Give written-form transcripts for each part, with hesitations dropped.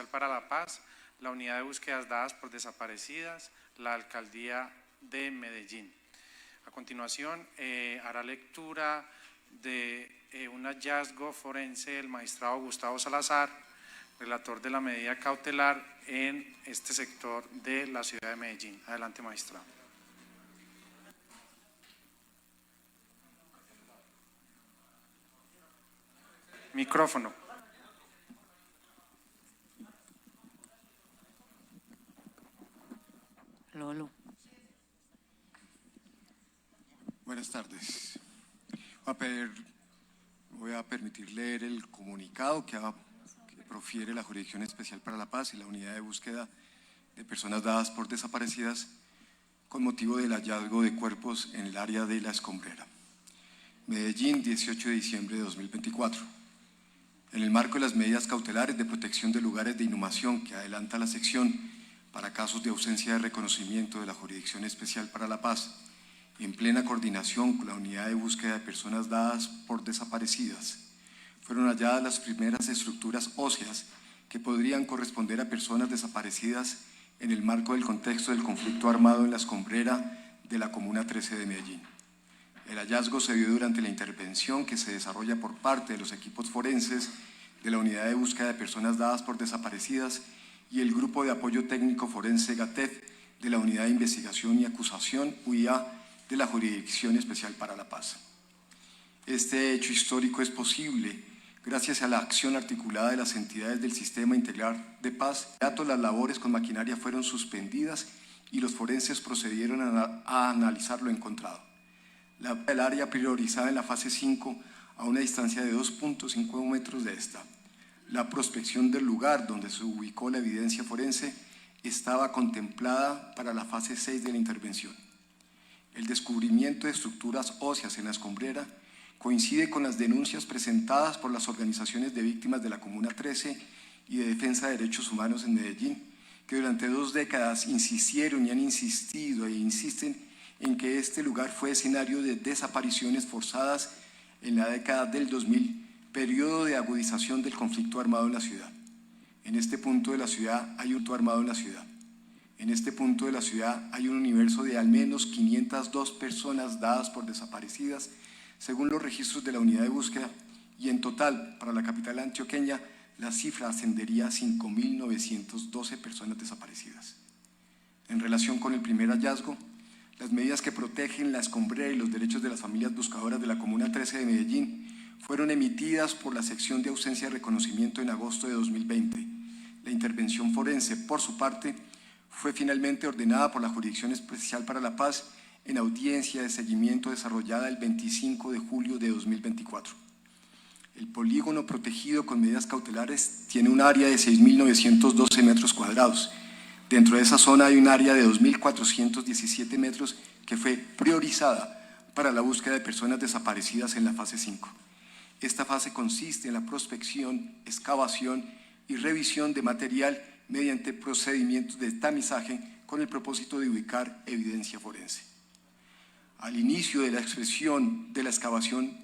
para la Paz, la Unidad de Búsquedas Dadas por Desaparecidas, la Alcaldía de Medellín. A continuación, hará lectura de un hallazgo forense del magistrado Gustavo Salazar, relator de la medida cautelar en este sector de la ciudad de Medellín. Adelante, magistrado. Micrófono. Lolo. Buenas tardes. Voy a permitir leer el comunicado que profiere la Jurisdicción Especial para la Paz y la Unidad de Búsqueda de Personas Dadas por Desaparecidas con motivo del hallazgo de cuerpos en el área de La Escombrera. Medellín, 18 de diciembre de 2024. En el marco de las medidas cautelares de protección de lugares de inhumación que adelanta la sección para casos de ausencia de reconocimiento de la Jurisdicción Especial para la Paz, en plena coordinación con la Unidad de Búsqueda de Personas Dadas por Desaparecidas, fueron halladas las primeras estructuras óseas que podrían corresponder a personas desaparecidas en el marco del contexto del conflicto armado en La Escombrera de la Comuna 13 de Medellín. El hallazgo se dio durante la intervención que se desarrolla por parte de los equipos forenses de la Unidad de Búsqueda de Personas Dadas por Desaparecidas y el Grupo de Apoyo Técnico Forense GATEF de la Unidad de Investigación y Acusación UIA de la Jurisdicción Especial para la Paz. Este hecho histórico es posible gracias a la acción articulada de las entidades del Sistema Integral de Paz. Las labores con maquinaria fueron suspendidas y los forenses procedieron a analizar lo encontrado. El área priorizada en la fase 5 a una distancia de 2.5 metros de esta. La prospección del lugar donde se ubicó la evidencia forense estaba contemplada para la fase 6 de la intervención. El descubrimiento de estructuras óseas en La Escombrera coincide con las denuncias presentadas por las organizaciones de víctimas de la Comuna 13 y de defensa de derechos humanos en Medellín, que durante 2 décadas insistieron y han insistido e insisten en que este lugar fue escenario de desapariciones forzadas en la década del 2000, periodo de agudización del conflicto armado en la ciudad. En este punto de la ciudad hay un conflicto armado en la ciudad. En este punto de la ciudad hay un universo de al menos 502 personas dadas por desaparecidas, según los registros de la Unidad de Búsqueda, y en total, para la capital antioqueña, la cifra ascendería a 5.912 personas desaparecidas. En relación con el primer hallazgo, las medidas que protegen La Escombrera y los derechos de las familias buscadoras de la Comuna 13 de Medellín fueron emitidas por la sección de ausencia de reconocimiento en agosto de 2020. La intervención forense, por su parte, fue finalmente ordenada por la Jurisdicción Especial para la Paz en audiencia de seguimiento desarrollada el 25 de julio de 2024. El polígono protegido con medidas cautelares tiene un área de 6.912 metros cuadrados. Dentro de esa zona hay un área de 2.417 metros que fue priorizada para la búsqueda de personas desaparecidas en la fase 5. Esta fase consiste en la prospección, excavación y revisión de material mediante procedimientos de tamizaje con el propósito de ubicar evidencia forense. Al inicio de la expresión de la excavación,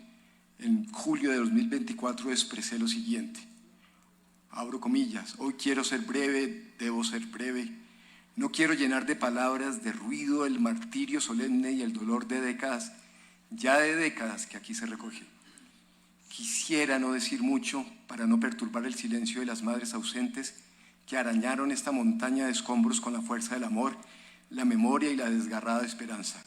en julio de 2024, expresé lo siguiente, abro comillas, hoy quiero ser breve, debo ser breve, no quiero llenar de palabras de ruido el martirio solemne y el dolor de décadas, ya de décadas que aquí se recoge. Quisiera no decir mucho para no perturbar el silencio de las madres ausentes que arañaron esta montaña de escombros con la fuerza del amor, la memoria y la desgarrada esperanza.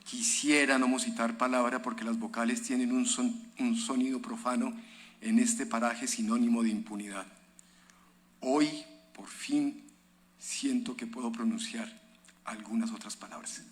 Quisiera no musitar palabra porque las vocales tienen un sonido profano en este paraje sinónimo de impunidad. Hoy, por fin, siento que puedo pronunciar algunas otras palabras.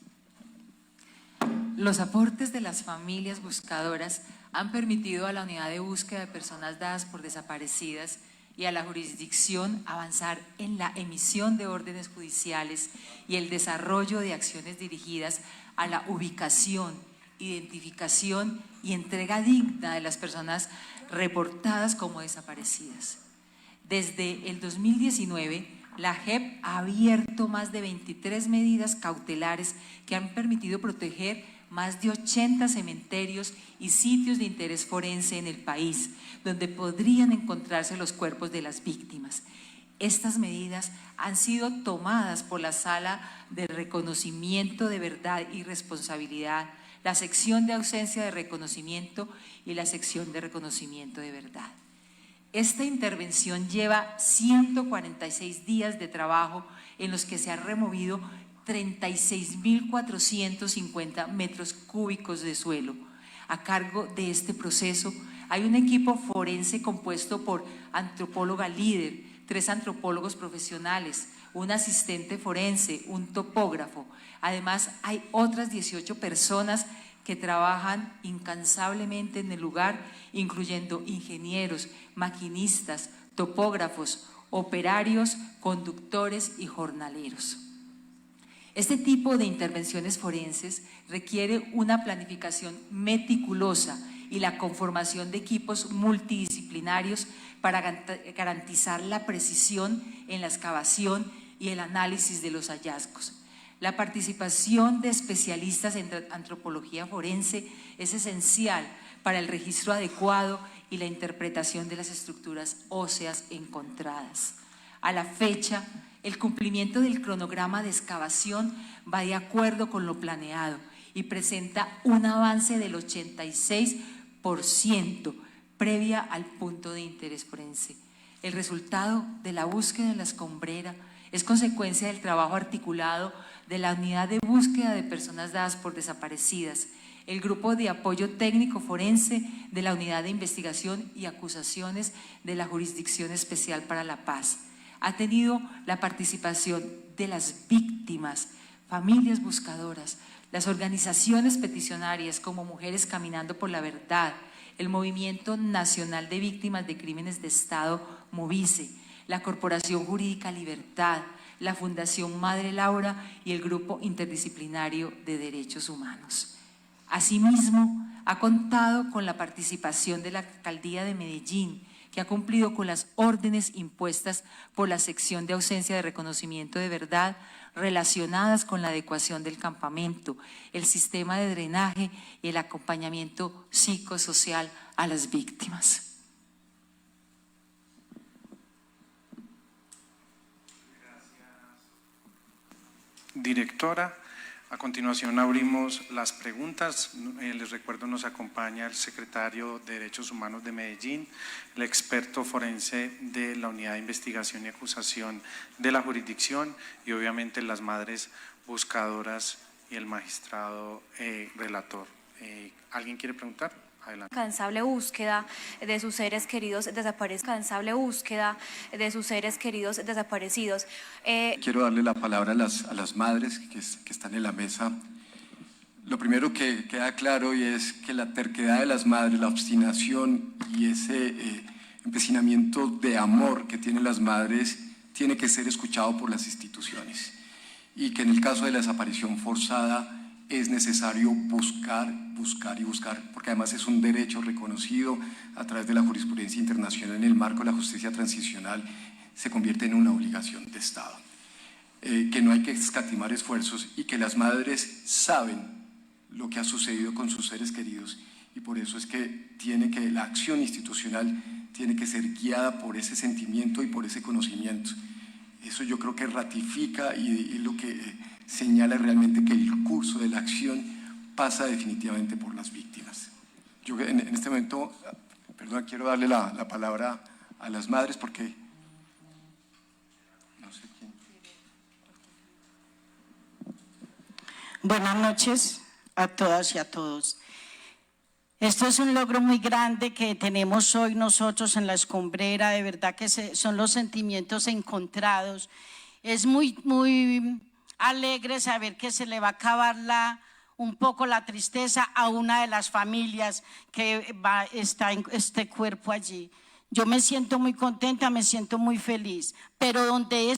Los aportes de las familias buscadoras han permitido a la Unidad de Búsqueda de Personas Dadas por Desaparecidas y a la jurisdicción avanzar en la emisión de órdenes judiciales y el desarrollo de acciones dirigidas a la ubicación, identificación y entrega digna de las personas reportadas como desaparecidas. Desde el 2019, la JEP ha abierto más de 23 medidas cautelares que han permitido proteger más de 80 cementerios y sitios de interés forense en el país, donde podrían encontrarse los cuerpos de las víctimas. Estas medidas han sido tomadas por la Sala de Reconocimiento de Verdad y Responsabilidad, la sección de ausencia de reconocimiento y la sección de reconocimiento de verdad. Esta intervención lleva 146 días de trabajo en los que se han removido 36.450 metros cúbicos de suelo. A cargo de este proceso hay un equipo forense compuesto por antropóloga líder, 3 antropólogos profesionales, un asistente forense, un topógrafo. Además, hay otras 18 personas que trabajan incansablemente en el lugar, incluyendo ingenieros, maquinistas, topógrafos, operarios, conductores y jornaleros. Este tipo de intervenciones forenses requiere una planificación meticulosa y la conformación de equipos multidisciplinarios para garantizar la precisión en la excavación y el análisis de los hallazgos. La participación de especialistas en antropología forense es esencial para el registro adecuado y la interpretación de las estructuras óseas encontradas. A la fecha, el cumplimiento del cronograma de excavación va de acuerdo con lo planeado y presenta un avance del 86% previa al punto de interés forense. El resultado de la búsqueda en la escombrera es consecuencia del trabajo articulado de la Unidad de Búsqueda de Personas Dadas por Desaparecidas, el Grupo de Apoyo Técnico Forense de la Unidad de Investigación y Acusaciones de la Jurisdicción Especial para la Paz. Ha tenido la participación de las víctimas, familias buscadoras, las organizaciones peticionarias como Mujeres Caminando por la Verdad, el Movimiento Nacional de Víctimas de Crímenes de Estado, Movice, la Corporación Jurídica Libertad, la Fundación Madre Laura y el Grupo Interdisciplinario de Derechos Humanos. Asimismo, ha contado con la participación de la Alcaldía de Medellín, que ha cumplido con las órdenes impuestas por la sección de ausencia de reconocimiento de verdad relacionadas con la adecuación del campamento, el sistema de drenaje y el acompañamiento psicosocial a las víctimas. Directora, a continuación abrimos las preguntas. Les recuerdo, nos acompaña el secretario de Derechos Humanos de Medellín, el experto forense de la Unidad de Investigación y Acusación de la jurisdicción y obviamente las madres buscadoras y el magistrado relator. ¿Alguien quiere preguntar? Adelante. Incansable búsqueda de sus seres queridos desaparecidos. Incansable búsqueda de sus seres queridos desaparecidos. Quiero darle la palabra a las madres que están en la mesa. Lo primero que queda claro y es que la terquedad de las madres, la obstinación y ese empecinamiento de amor que tienen las madres tiene que ser escuchado por las instituciones y que en el caso de la desaparición forzada es necesario buscar, porque además es un derecho reconocido a través de la jurisprudencia internacional en el marco de la justicia transicional, se convierte en una obligación de Estado. Que no hay que escatimar esfuerzos y que las madres saben lo que ha sucedido con sus seres queridos y por eso es que la acción institucional tiene que ser guiada por ese sentimiento y por ese conocimiento. Eso yo creo que ratifica y lo que señala realmente que el curso de la acción pasa definitivamente por las víctimas. Yo en este momento, perdón, quiero darle la palabra a las madres porque no sé quién. Buenas noches a todas y a todos. Esto es un logro muy grande que tenemos hoy nosotros en la escombrera, de verdad que son los sentimientos encontrados. Es muy alegre saber que se le va a acabar un poco la tristeza a una de las familias que está en este cuerpo allí. Yo me siento muy contenta, me siento muy feliz, pero donde es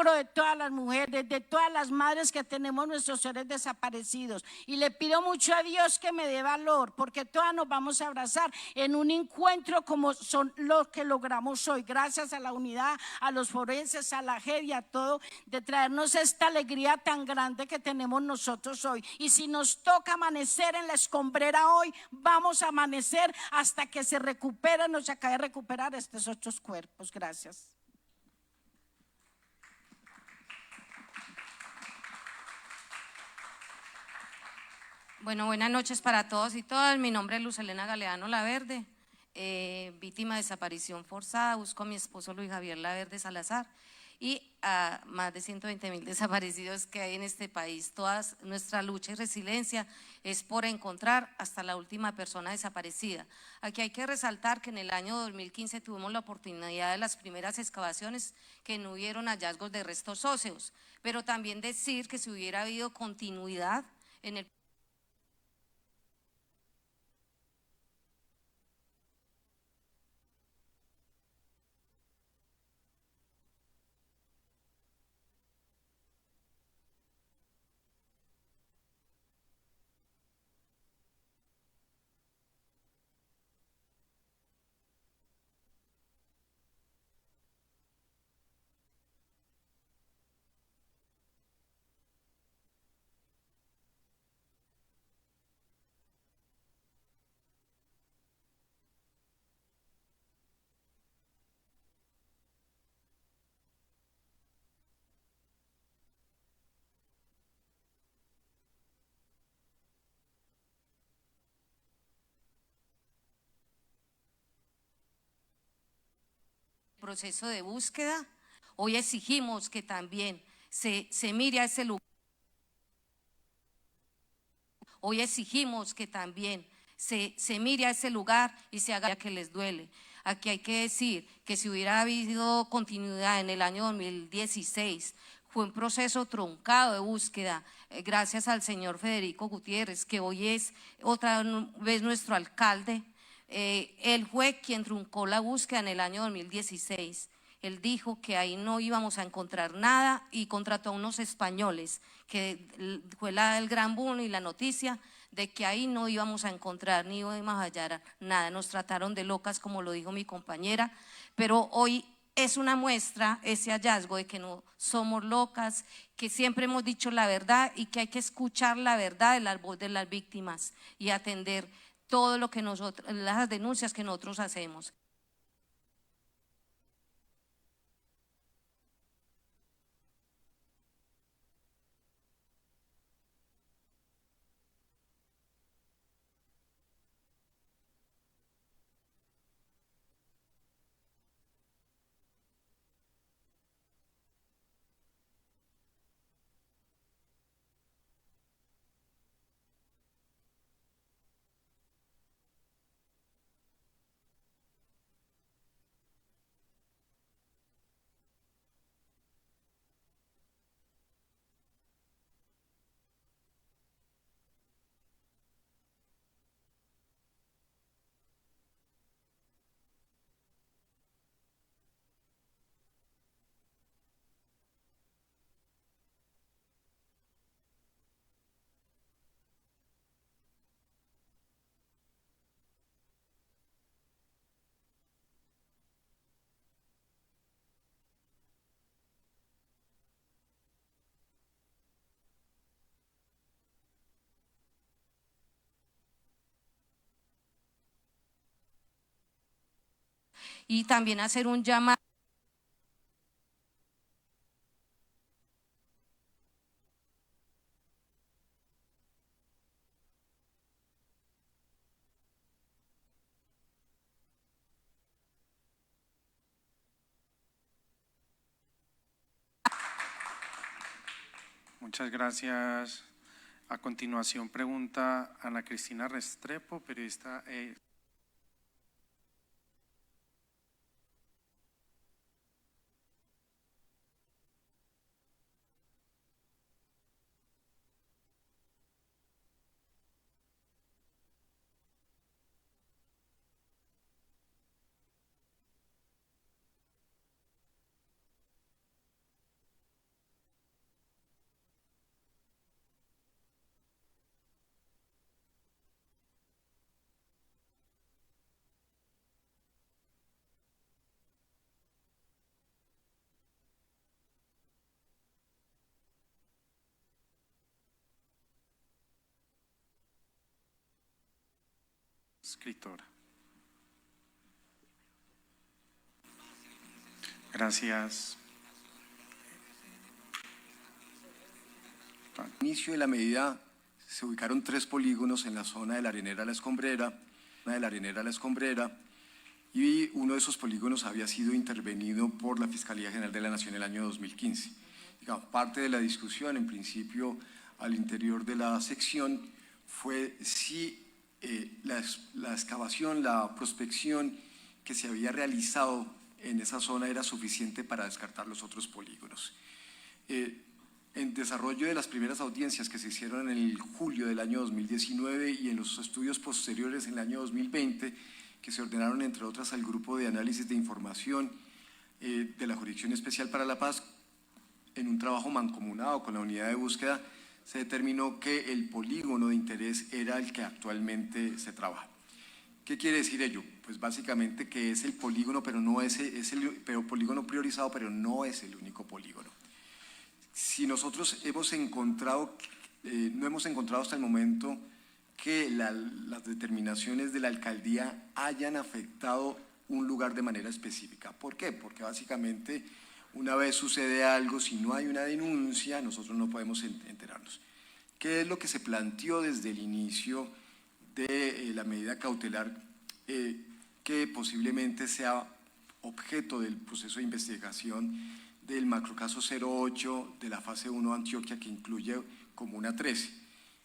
logro de todas las mujeres, de todas las madres que tenemos nuestros seres desaparecidos. Y le pido mucho a Dios que me dé valor, porque todas nos vamos a abrazar en un encuentro como son los que logramos hoy, gracias a la unidad, a los forenses, a la JED y a todo, de traernos esta alegría tan grande que tenemos nosotros hoy. Y si nos toca amanecer en la escombrera hoy, vamos a amanecer hasta que se recuperen o se acabe de recuperar estos 8 cuerpos. Gracias. Bueno, buenas noches para todos y todas. Mi nombre es Luz Helena Galeano Laverde, víctima de desaparición forzada. Busco a mi esposo Luis Javier Laverde Salazar y a más de 120.000 desaparecidos que hay en este país. Toda nuestra lucha y resiliencia es por encontrar hasta la última persona desaparecida. Aquí hay que resaltar que en el año 2015 tuvimos la oportunidad de las primeras excavaciones que no hubieron hallazgos de restos óseos, pero también decir que si hubiera habido continuidad en el proceso de búsqueda, hoy exigimos que también se mire a ese lugar. Hoy exigimos que también se mire a ese lugar y se haga que les duele. Aquí hay que decir que si hubiera habido continuidad en el año 2016, fue un proceso truncado de búsqueda, gracias al señor Federico Gutiérrez, que hoy es otra vez nuestro alcalde. Él fue quien truncó la búsqueda en el año 2016. Él dijo que ahí no íbamos a encontrar nada y contrató a unos españoles, que fue el gran boom y la noticia de que ahí no íbamos a encontrar ni íbamos a hallar nada. Nos trataron de locas, como lo dijo mi compañera, pero hoy es una muestra ese hallazgo de que no somos locas, que siempre hemos dicho la verdad y que hay que escuchar la verdad de la voz de las víctimas y atender todo lo que nosotros, las denuncias que nosotros hacemos. Y también hacer un llamado. Muchas gracias. A continuación pregunta Ana Cristina Restrepo, periodista. escritora. Gracias. Al inicio de la medida se ubicaron 3 polígonos en la zona de la Arenera La Escombrera, y uno de esos polígonos había sido intervenido por la Fiscalía General de la Nación en el año 2015. Digamos, parte de la discusión, en principio, al interior de la sección, fue si la excavación, la prospección que se había realizado en esa zona era suficiente para descartar los otros polígonos. En desarrollo de las primeras audiencias que se hicieron en el julio del año 2019 y en los estudios posteriores en el año 2020, que se ordenaron entre otras al Grupo de Análisis de Información de la Jurisdicción Especial para la Paz, en un trabajo mancomunado con la unidad de búsqueda, se determinó que el polígono de interés era el que actualmente se trabaja. ¿Qué quiere decir ello? Pues básicamente que es el polígono, pero no es el polígono priorizado, pero no es el único polígono. Si nosotros hemos encontrado, no hemos encontrado hasta el momento que las determinaciones de la alcaldía hayan afectado un lugar de manera específica. ¿Por qué? Porque básicamente una vez sucede algo, si no hay una denuncia, nosotros no podemos enterarnos. ¿Qué es lo que se planteó desde el inicio de la medida cautelar que posiblemente sea objeto del proceso de investigación del macrocaso 08 de la fase 1 de Antioquia, que incluye Comuna 13?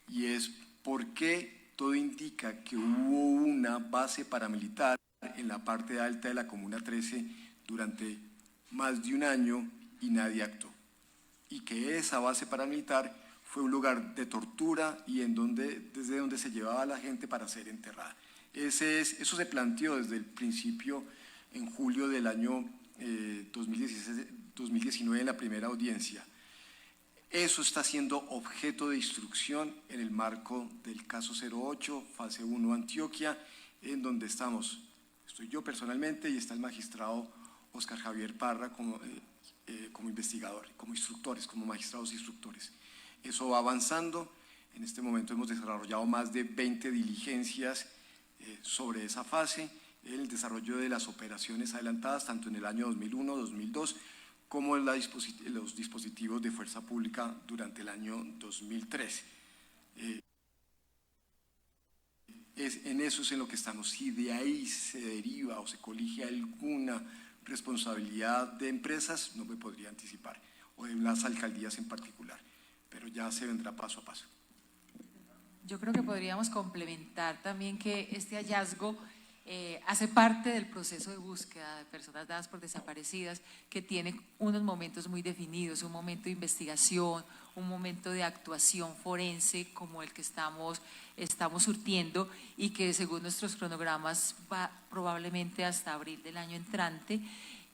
Y es porque todo indica que hubo una base paramilitar en la parte alta de la Comuna 13 durante más de un año y nadie actuó. Y que esa base paramilitar fue un lugar de tortura y desde donde se llevaba a la gente para ser enterrada. Eso se planteó desde el principio, en julio del año 2019, en la primera audiencia. Eso está siendo objeto de instrucción en el marco del caso 08, fase 1 Antioquia, en donde estoy yo personalmente y está el magistrado Oscar Javier Parra como investigador, como instructores, como magistrados instructores. Eso va avanzando. En este momento hemos desarrollado más de 20 diligencias sobre esa fase, el desarrollo de las operaciones adelantadas, tanto en el año 2001, 2002, como en los dispositivos de fuerza pública durante el año 2013. En eso es en lo que estamos. Si de ahí se deriva o se colige alguna responsabilidad de empresas, no me podría anticipar, o de las alcaldías en particular, pero ya se vendrá paso a paso. Yo creo que podríamos complementar también que este hallazgo hace parte del proceso de búsqueda de personas dadas por desaparecidas, que tiene unos momentos muy definidos, un momento de investigación, un momento de actuación forense como el que estamos surtiendo, y que según nuestros cronogramas va probablemente hasta abril del año entrante.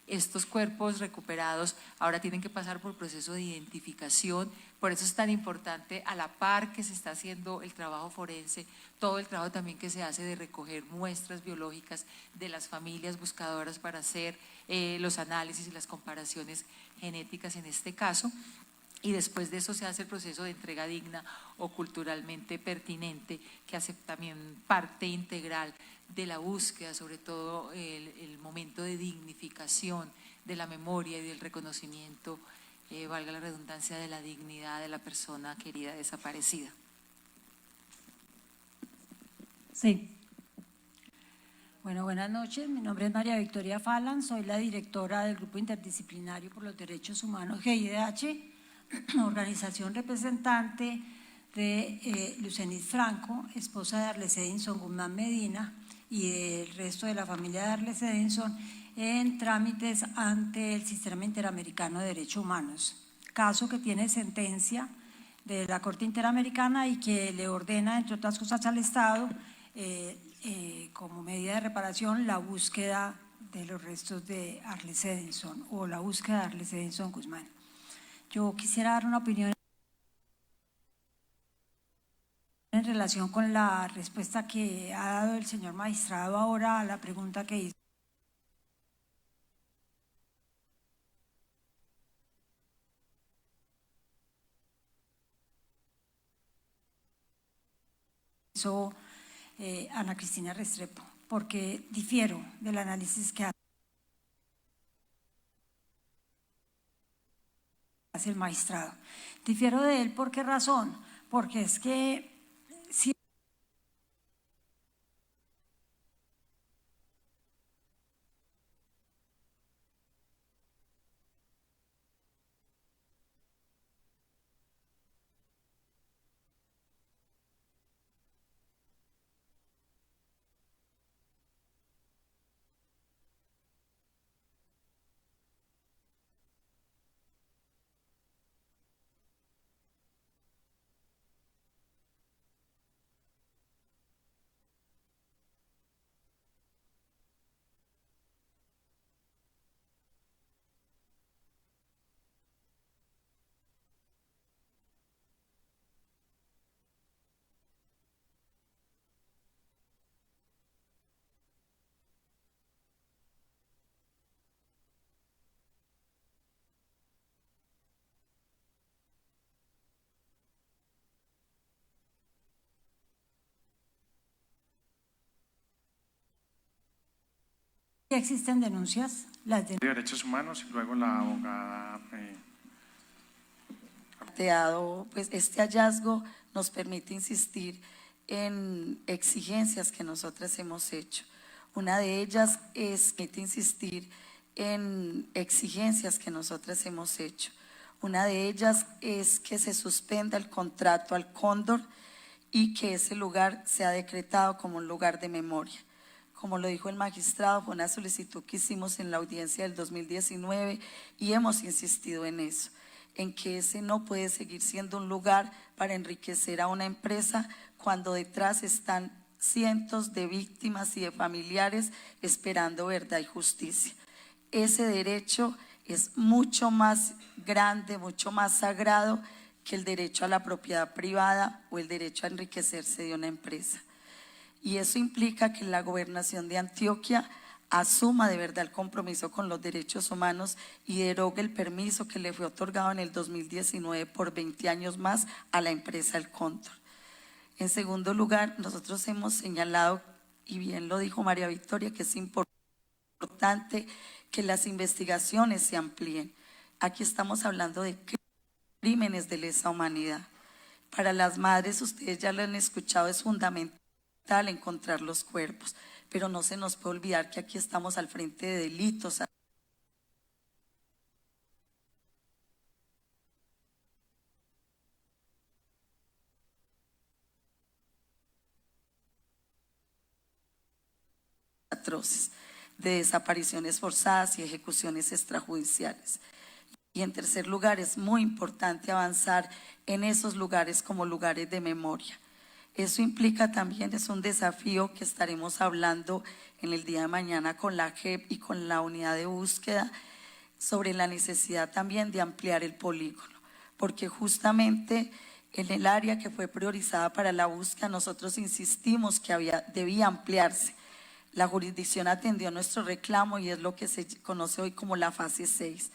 Estos cuerpos recuperados ahora tienen que pasar por proceso de identificación. Por eso es tan importante, a la par que se está haciendo el trabajo forense, todo el trabajo también que se hace de recoger muestras biológicas de las familias buscadoras para hacer los análisis y las comparaciones genéticas en este caso. Y después de eso se hace el proceso de entrega digna o culturalmente pertinente, que hace también parte integral de la búsqueda, sobre todo el momento de dignificación de la memoria y del reconocimiento, valga la redundancia, de la dignidad de la persona querida desaparecida. Sí. Bueno, buenas noches. Mi nombre es María Victoria Falan, soy la directora del Grupo Interdisciplinario por los Derechos Humanos GIDH, organización representante de Lucenis Franco, esposa de Arles Edinson Guzmán Medina, y del resto de la familia de Arles Edinson en trámites ante el Sistema Interamericano de Derechos Humanos. Caso que tiene sentencia de la Corte Interamericana y que le ordena, entre otras cosas, al Estado, como medida de reparación, la búsqueda de los restos de Arles Edinson o la búsqueda de Arles Edinson Guzmán. Yo quisiera dar una opinión en relación con la respuesta que ha dado el señor magistrado ahora a la pregunta que hizo Ana Cristina Restrepo, porque difiero del análisis que hace el magistrado. Difiero de él, ¿por qué razón? Porque es que si existen denuncias, las de Derechos Humanos y luego la abogada. Pues este hallazgo nos permite insistir en exigencias que nosotras hemos hecho. Una de ellas es insistir en exigencias que nosotras hemos hecho. Una de ellas es que se suspenda el contrato al Cóndor y que ese lugar sea decretado como un lugar de memoria. Como lo dijo el magistrado, fue una solicitud que hicimos en la audiencia del 2019 y hemos insistido en eso, en que ese no puede seguir siendo un lugar para enriquecer a una empresa cuando detrás están cientos de víctimas y de familiares esperando verdad y justicia. Ese derecho es mucho más grande, mucho más sagrado que el derecho a la propiedad privada o el derecho a enriquecerse de una empresa. Y eso implica que la gobernación de Antioquia asuma de verdad el compromiso con los derechos humanos y derogue el permiso que le fue otorgado en el 2019 por 20 años más a la empresa El Cóndor. En segundo lugar, nosotros hemos señalado, y bien lo dijo María Victoria, que es importante que las investigaciones se amplíen. Aquí estamos hablando de crímenes de lesa humanidad. Para las madres, ustedes ya lo han escuchado, es fundamental encontrar los cuerpos, pero no se nos puede olvidar que aquí estamos al frente de delitos atroces, de desapariciones forzadas y ejecuciones extrajudiciales. Y en tercer lugar, es muy importante avanzar en esos lugares como lugares de memoria. Eso implica también, es un desafío que estaremos hablando en el día de mañana con la JEP y con la unidad de búsqueda, sobre la necesidad también de ampliar el polígono, porque justamente en el área que fue priorizada para la búsqueda nosotros insistimos que debía ampliarse. La jurisdicción atendió nuestro reclamo y es lo que se conoce hoy como la fase 6.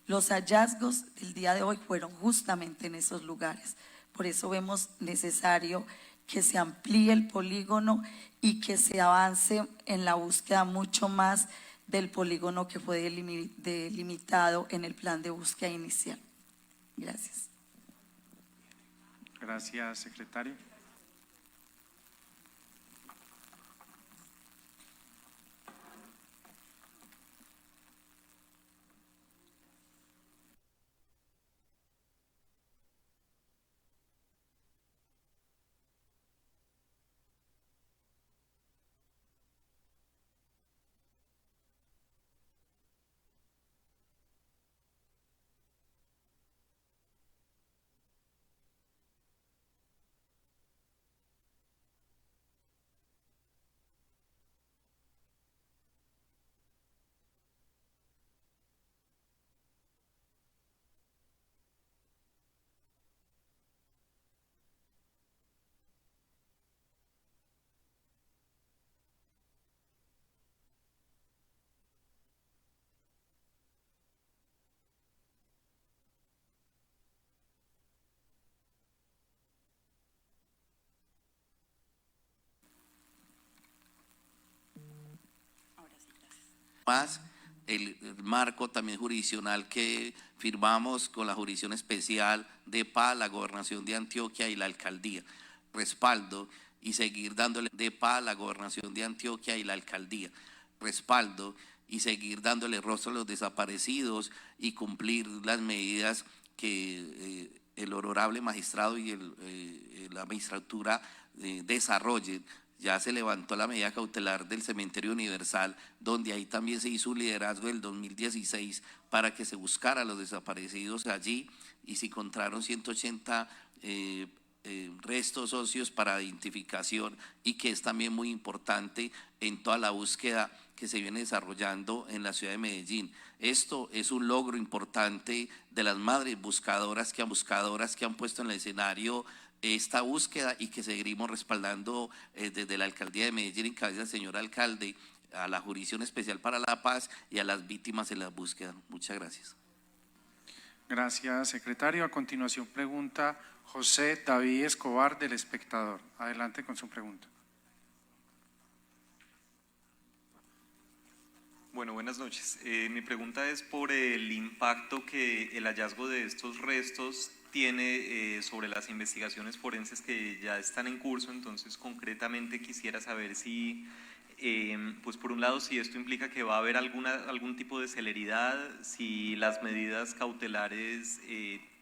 Los hallazgos del día de hoy fueron justamente en esos lugares. Por eso vemos necesario que se amplíe el polígono y que se avance en la búsqueda mucho más del polígono que fue delimitado en el plan de búsqueda inicial. Gracias. Gracias, secretario. Más el marco también jurisdiccional que firmamos con la Jurisdicción Especial de Paz, la Gobernación de Antioquia y la Alcaldía. Respaldo y seguir dándole de Paz, la Gobernación de Antioquia y la Alcaldía. Respaldo y seguir dándole rostro a los desaparecidos y cumplir las medidas que el honorable magistrado y la magistratura desarrollen. Ya se levantó la medida cautelar del Cementerio Universal, donde ahí también se hizo un liderazgo del 2016 para que se buscara a los desaparecidos allí, y se encontraron 180 restos óseos para identificación, y que es también muy importante en toda la búsqueda que se viene desarrollando en la ciudad de Medellín. Esto es un logro importante de las madres buscadoras que han puesto en el escenario esta búsqueda, y que seguiremos respaldando desde la Alcaldía de Medellín, en cabeza del señor alcalde, a la Jurisdicción Especial para la Paz y a las víctimas en la búsqueda. Muchas gracias. Gracias, secretario. A continuación pregunta José David Escobar, del Espectador. Adelante con su pregunta. Bueno, buenas noches. Mi pregunta es por el impacto que el hallazgo de estos restos tiene sobre las investigaciones forenses que ya están en curso. Entonces, concretamente quisiera saber si, pues por un lado, si esto implica que va a haber algún tipo de celeridad, si las medidas cautelares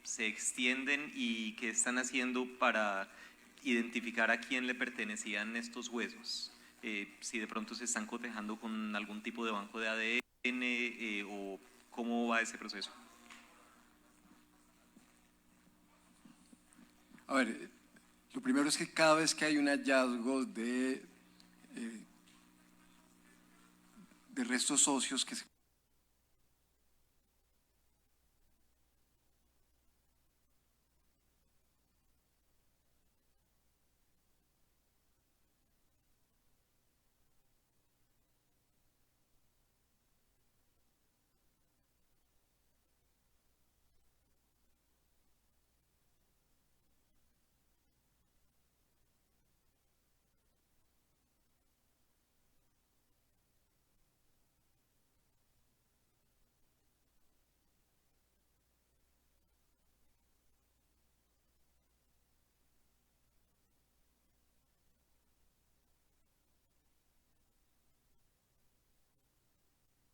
se extienden, y qué están haciendo para identificar a quién le pertenecían estos huesos. Si de pronto se están cotejando con algún tipo de banco de ADN o cómo va ese proceso. A ver, lo primero es que cada vez que hay un hallazgo de restos óseos que se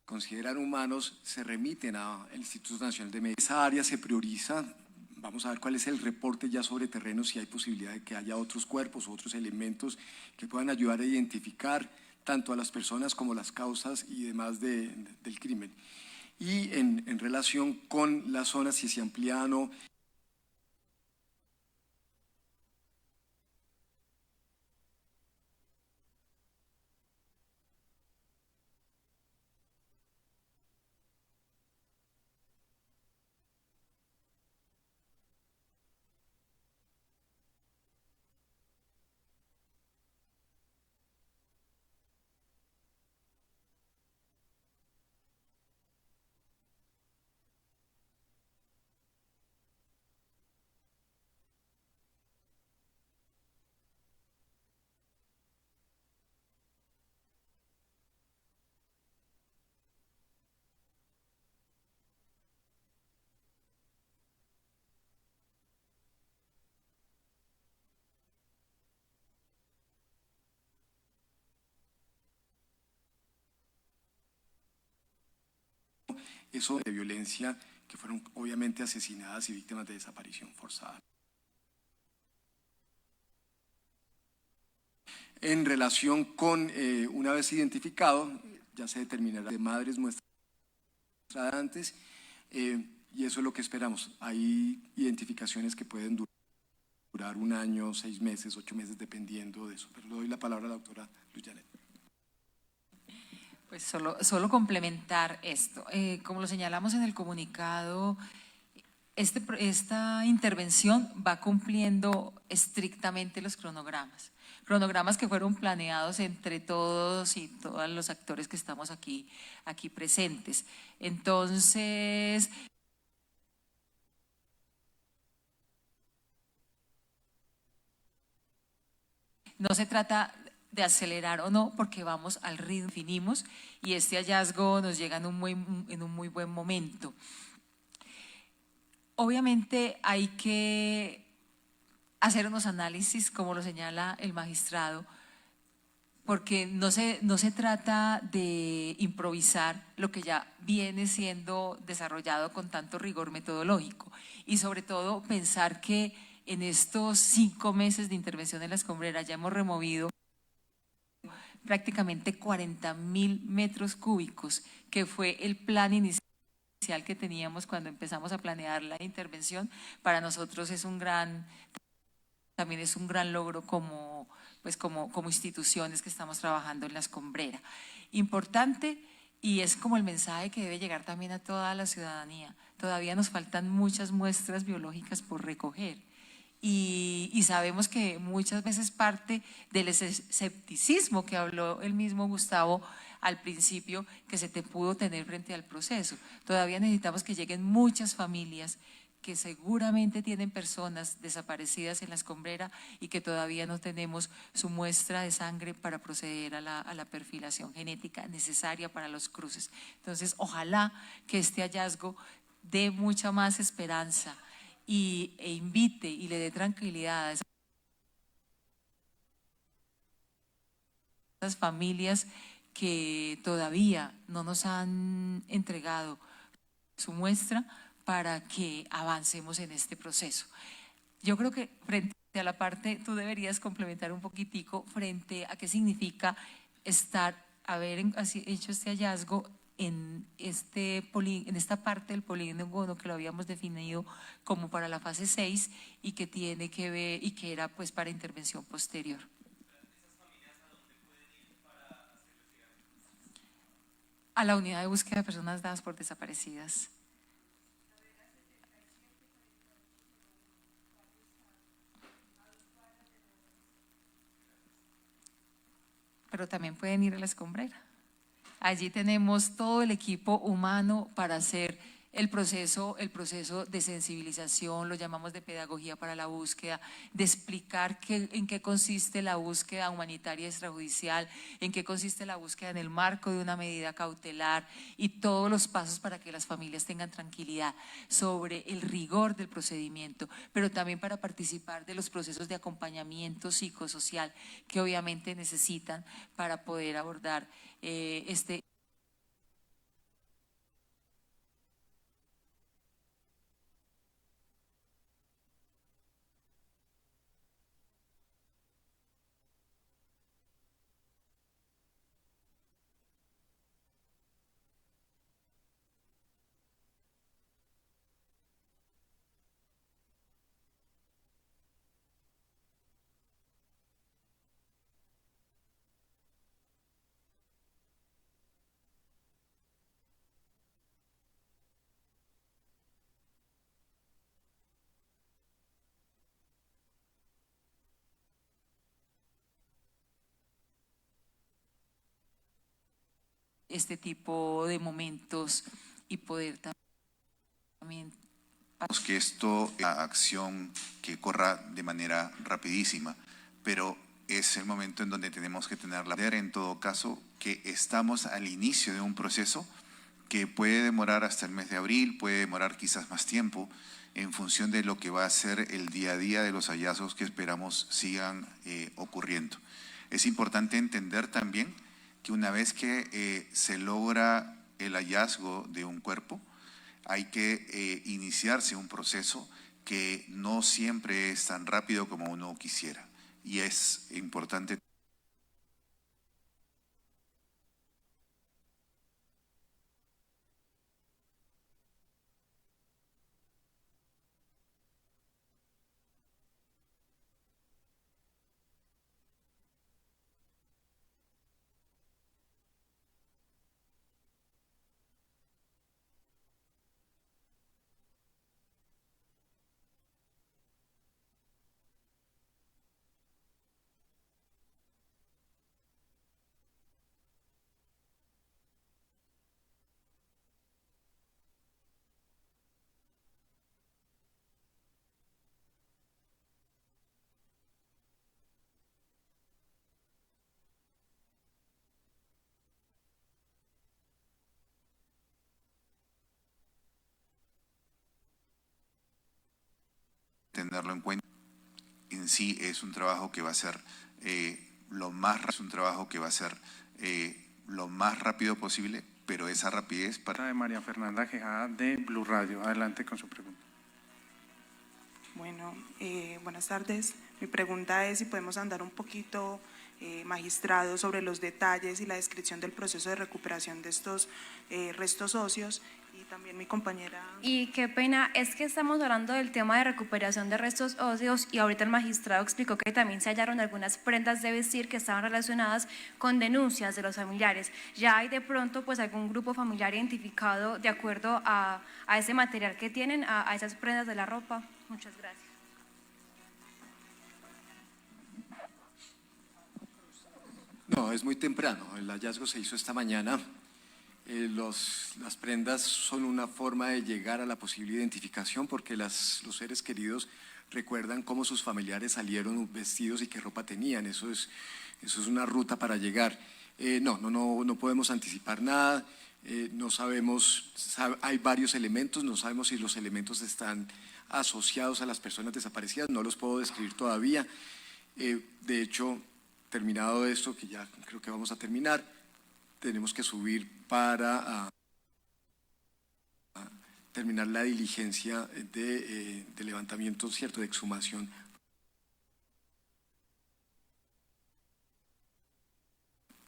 consideran humanos, se remiten al Instituto Nacional de Medicina. Esa área se prioriza. Vamos a ver cuál es el reporte ya sobre terreno, si hay posibilidad de que haya otros cuerpos o otros elementos que puedan ayudar a identificar tanto a las personas como las causas y demás del crimen. Y en relación con las zonas, si se amplían o eso de violencia, que fueron obviamente asesinadas y víctimas de desaparición forzada. En relación con, una vez identificado, ya se determinará de madres muestrantes, y eso es lo que esperamos. Hay identificaciones que pueden durar 1 año, 6 meses, 8 meses, dependiendo de eso. Pero le doy la palabra a la doctora Luz Janet. Pues solo complementar esto. Como lo señalamos en el comunicado, esta intervención va cumpliendo estrictamente los cronogramas que fueron planeados entre todos y todos los actores que estamos aquí presentes. Entonces, no se trata de acelerar o no, porque vamos al ritmo que definimos y este hallazgo nos llega en un muy buen momento. Obviamente hay que hacer unos análisis, como lo señala el magistrado, porque no se trata de improvisar lo que ya viene siendo desarrollado con tanto rigor metodológico y sobre todo pensar que en estos 5 meses de intervención en la escombrera ya hemos removido prácticamente 40.000 metros cúbicos, que fue el plan inicial que teníamos cuando empezamos a planear la intervención. Para nosotros es también es un gran logro como instituciones que estamos trabajando en la escombrera. Importante, y es como el mensaje que debe llegar también a toda la ciudadanía, todavía nos faltan muchas muestras biológicas por recoger. Y sabemos que muchas veces parte del escepticismo que habló el mismo Gustavo al principio, que se te pudo tener frente al proceso. Todavía necesitamos que lleguen muchas familias que seguramente tienen personas desaparecidas en la escombrera y que todavía no tenemos su muestra de sangre para proceder a la perfilación genética necesaria para los cruces. Entonces, ojalá que este hallazgo dé mucha más esperanza e invite y le dé tranquilidad a esas familias que todavía no nos han entregado su muestra para que avancemos en este proceso. Yo creo que frente a la parte, tú deberías complementar un poquitico frente a qué significa haber hecho este hallazgo en esta parte del polígono que lo habíamos definido como para la fase 6 y que tiene que ver y que era pues para intervención posterior. A la unidad de búsqueda de personas dadas por desaparecidas. Pero también pueden ir a la escombrera. Allí tenemos todo el equipo humano para hacer el proceso de sensibilización, lo llamamos de pedagogía para la búsqueda, de explicar en qué consiste la búsqueda humanitaria extrajudicial, en qué consiste la búsqueda en el marco de una medida cautelar y todos los pasos para que las familias tengan tranquilidad sobre el rigor del procedimiento, pero también para participar de los procesos de acompañamiento psicosocial que obviamente necesitan para poder abordar este tipo de momentos y poder también que esto es una acción que corra de manera rapidísima, pero es el momento en donde tenemos que tener la idea, en todo caso, que estamos al inicio de un proceso que puede demorar hasta el mes de abril, puede demorar quizás más tiempo, en función de lo que va a ser el día a día de los hallazgos que esperamos sigan ocurriendo. Es importante entender también que una vez que se logra el hallazgo de un cuerpo, hay que iniciarse un proceso que no siempre es tan rápido como uno quisiera. Y es importante tenerlo en cuenta. En sí es un trabajo que va a ser lo más rápido posible, pero esa rapidez para... De María Fernanda Quijada de Blue Radio. Adelante con su pregunta. Bueno, buenas tardes. Mi pregunta es si podemos andar un poquito, magistrado, sobre los detalles y la descripción del proceso de recuperación de estos restos óseos. Y también mi compañera… Y qué pena, es que estamos hablando del tema de recuperación de restos óseos y ahorita el magistrado explicó que también se hallaron algunas prendas de vestir que estaban relacionadas con denuncias de los familiares. ¿Ya hay de pronto pues algún grupo familiar identificado de acuerdo a ese material que tienen, a esas prendas de la ropa? Muchas gracias. No, es muy temprano. El hallazgo se hizo esta mañana. Las prendas son una forma de llegar a la posible identificación porque los seres queridos recuerdan cómo sus familiares salieron vestidos y qué ropa tenían. Eso es una ruta para llegar. No podemos anticipar nada. No sabemos, hay varios elementos, no sabemos si los elementos están asociados a las personas desaparecidas, no los puedo describir todavía. De hecho, terminado esto, que ya creo que vamos a terminar, tenemos que subir para terminar la diligencia de levantamiento, ¿cierto?, de exhumación.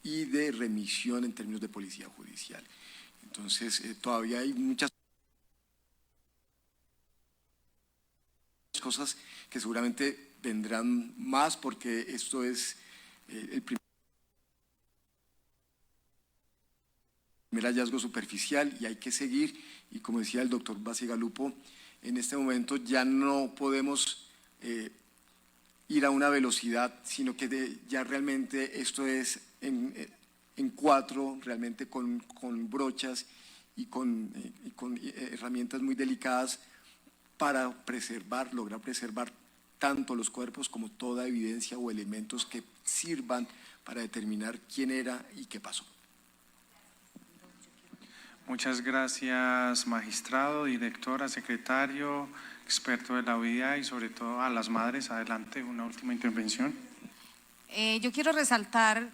Y de remisión en términos de policía judicial. Entonces, todavía hay muchas cosas que seguramente vendrán más porque esto es el primer hallazgo superficial y hay que seguir. Y como decía el doctor Bacigalupo, en este momento ya no podemos ir a una velocidad, sino que ya realmente esto es en cuatro, realmente con brochas y con herramientas muy delicadas para lograr preservar tanto los cuerpos como toda evidencia o elementos que sirvan para determinar quién era y qué pasó. Muchas gracias, magistrado, directora, secretario, experto de la OIA y sobre todo a las madres. Adelante, una última intervención. Yo quiero resaltar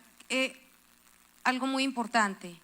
algo muy importante.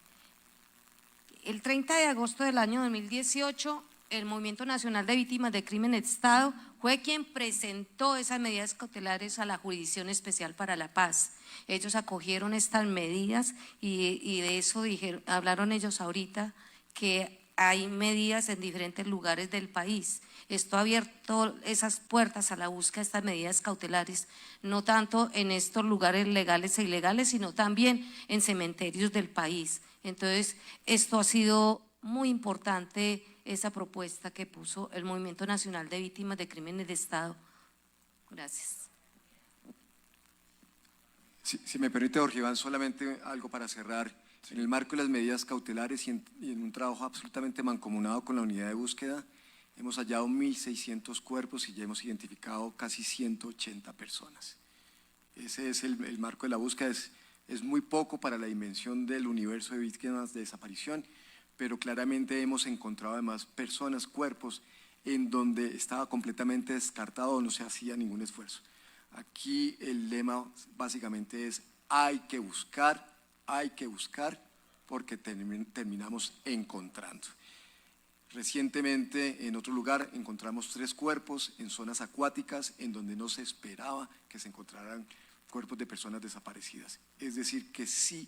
El 30 de agosto del año 2018, el Movimiento Nacional de Víctimas de Crimen de Estado fue quien presentó esas medidas cautelares a la Jurisdicción Especial para la Paz. Ellos acogieron estas medidas y de eso hablaron ellos ahorita, que hay medidas en diferentes lugares del país. Esto ha abierto esas puertas a la búsqueda de estas medidas cautelares, no tanto en estos lugares legales e ilegales, sino también en cementerios del país. Entonces, esto ha sido muy importante, esa propuesta que puso el Movimiento Nacional de Víctimas de Crímenes de Estado. Gracias. Si me permite, Jorge Iván, solamente algo para cerrar. En el marco de las medidas cautelares y en un trabajo absolutamente mancomunado con la unidad de búsqueda, hemos hallado 1.600 cuerpos y ya hemos identificado casi 180 personas. Ese es el marco de la búsqueda. Es muy poco para la dimensión del universo de víctimas de desaparición, pero claramente hemos encontrado además personas, cuerpos, en donde estaba completamente descartado o no se hacía ningún esfuerzo. Aquí el lema básicamente es hay que buscar porque terminamos encontrando. Recientemente en otro lugar encontramos 3 cuerpos en zonas acuáticas en donde no se esperaba que se encontraran cuerpos de personas desaparecidas. Es decir que sí,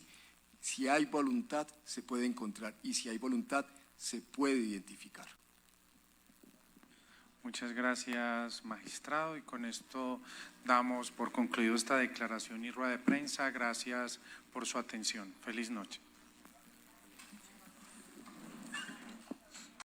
si hay voluntad se puede encontrar y si hay voluntad se puede identificar. Muchas gracias, magistrado, y con esto damos por concluido esta declaración y rueda de prensa. Gracias por su atención. Feliz noche.